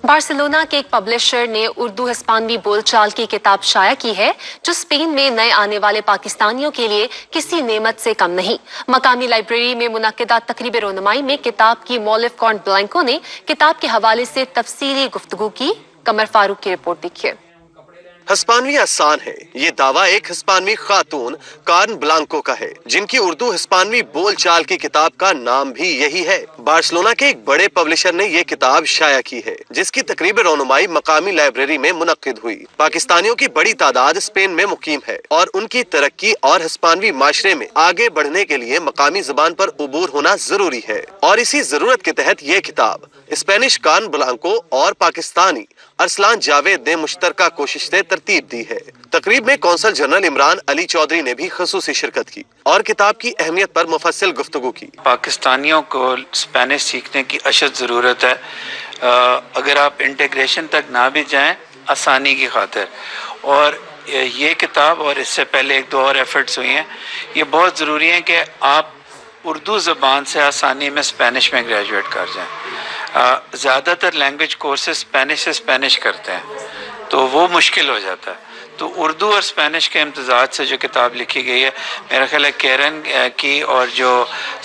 Barcelona के एक publisher ने उर्दू हिस्पानवी बोलचाल की किताब शाया की है जो स्पेन में नए आने वाले पाकिस्तानियों के लिए किसी नेमत से कम नहीं। मकामी लाइब्रेरी में मुनक्किदा तकरीब रोनुमाई में किताब की मौलिफ कॉर्न ब्लैंको ने किताब के हवाले से तफसीली गुफ्तगू की। कमर फारूक की रिपोर्ट देखिए। हिस्पानवी आसान है, ये दावा एक हिस्पानवी खातून कार्न ब्लांको का है, जिनकी उर्दू हिस्पानवी बोल चाल की किताब का नाम भी यही है। बार्सिलोना के एक बड़े पब्लिशर ने ये किताब शाया की है, जिसकी तकरीब रोनुमाई मकामी लाइब्रेरी में मुनक्किद हुई। पाकिस्तानियों की बड़ी तादाद स्पेन में मुकीम है और उनकी तरक्की और हिस्पानवी माशरे में आगे बढ़ने के लिए मकामी जुबान पर उबूर होना जरूरी है, और इसी जरूरत के तहत ये किताब स्पेनिश कार्न ब्लांको और पाकिस्तानी अरसलान जावेद ने मुश्तरका कोशिश से तरतीब दी है। तकरीब में कौंसल जनरल इमरान अली चौधरी ने भी खसूसी शिरकत की और किताब की अहमियत पर मुफस्सिल गुफ्तगू की। पाकिस्तानियों को स्पेनिश सीखने की अशद ज़रूरत है। अगर आप इंटीग्रेशन तक ना भी जाएं आसानी की खातिर, और ये किताब और इससे पहले एक दो और एफर्ट्स हुई हैं, ये बहुत ज़रूरी है कि आप उर्दू ज़बान से आसानी में स्पेनिश में ग्रेजुएट कर जाएं। ज़्यादातर लैंग्वेज कोर्सेज स्पेनिश से स्पेनिश करते हैं, तो वो मुश्किल हो जाता है। तो उर्दू और स्पेनिश के इम्तजाज से जो किताब लिखी गई है, मेरा ख्याल है केरन की और जो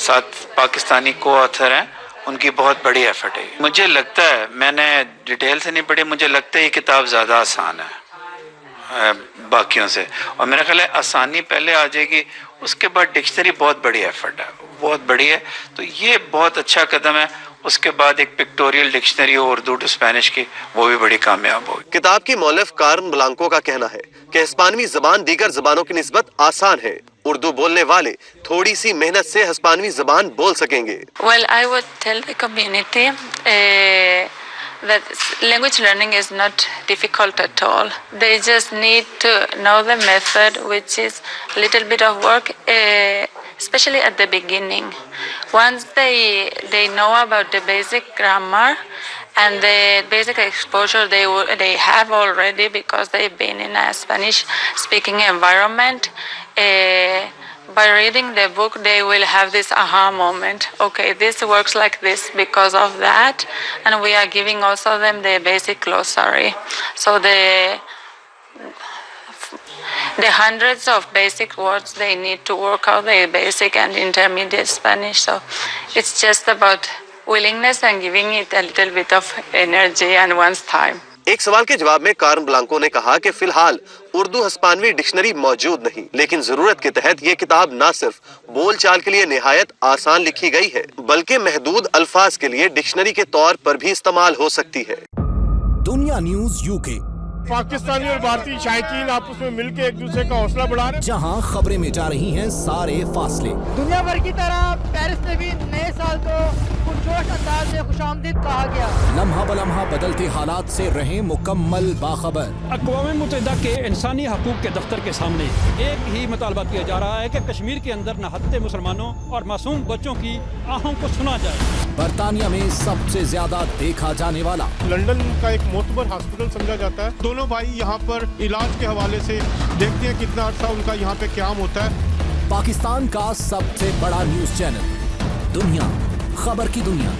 साथ पाकिस्तानी को ऑथर हैं उनकी बहुत बड़ी एफर्ट है। मुझे लगता है, मैंने डिटेल से नहीं पढ़ी, मुझे लगता है ये किताब ज़्यादा आसान है बाकियों से, और मेरा ख्याल है आसानी पहले आ जाएगी, उसके बाद डिक्शनरी बहुत बड़ी एफर्ट है, बहुत बड़ी है। तो ये बहुत अच्छा कदम है। उसके बाद एक पिक्टोरियल डिक्शनरी हो उर्दू टू स्पेनिश की, वो भी बड़ी कामयाब होगी। किताब की मौलिफ कार्न ब्लांको का कहना है कि हिस्पानवी जबान दीगर जबानों की निस्बत आसान है। उर्दू बोलने वाले थोड़ी सी मेहनत से हिस्पानवी जबान बोल सकेंगे। Well, I would tell the community that language learning is not difficult at all. They just need to know the method, which is a little bit of work, especially at the beginning. Once they know about the basic grammar and the basic exposure they have already because they've been in a Spanish speaking environment, by reading the book they will have this aha moment. Okay, this works like this because of that, and we are giving also them the basic glossary. So the hundreds of basic words they need to work out the basic and intermediate Spanish. So it's just about willingness and giving it a little bit of energy and one's time. एक सवाल के जवाब में corn blanco ने कहा कि फिलहाल Urdu हिस्पानवी dictionary मौजूद नहीं, लेकिन जरूरत के तहत ये किताब न सिर्फ बोल चाल के लिए निहायत आसान लिखी गई है, बल्कि महदूद अल्फाज के लिए डिक्शनरी के तौर पर भी इस्तेमाल हो सकती है। दुनिया न्यूज यूके पाकिस्तानी और भारतीय शायकीन आपस में मिलकर एक दूसरे का हौसला बढ़ा रहे हैं, जहां खबरें मिटा रही हैं सारे फासले। दुनिया भर की तरह पेरिस में भी नए साल को पुरजोश अंदाज में खुशामदीद कहा गया। लम्हा बलम्हा बदलते हालात से रहें मुकम्मल बाखबर। अक़वाम मुत्तहिदा के इंसानी हकूक़ के दफ्तर के सामने एक ही मुतालबा किया जा रहा है कि कश्मीर के अंदर नहत्ते मुसलमानों और मासूम बच्चों की आहों को सुना जाए। बरतानिया में सबसे ज्यादा देखा जाने वाला लंदन का एक मोतबर हॉस्पिटल समझा जाता है। दोनों भाई यहाँ पर इलाज के हवाले से देखते हैं कितना अर्सा उनका यहाँ पे क़याम होता है। पाकिस्तान का सबसे बड़ा न्यूज चैनल दुनिया, खबर की दुनिया।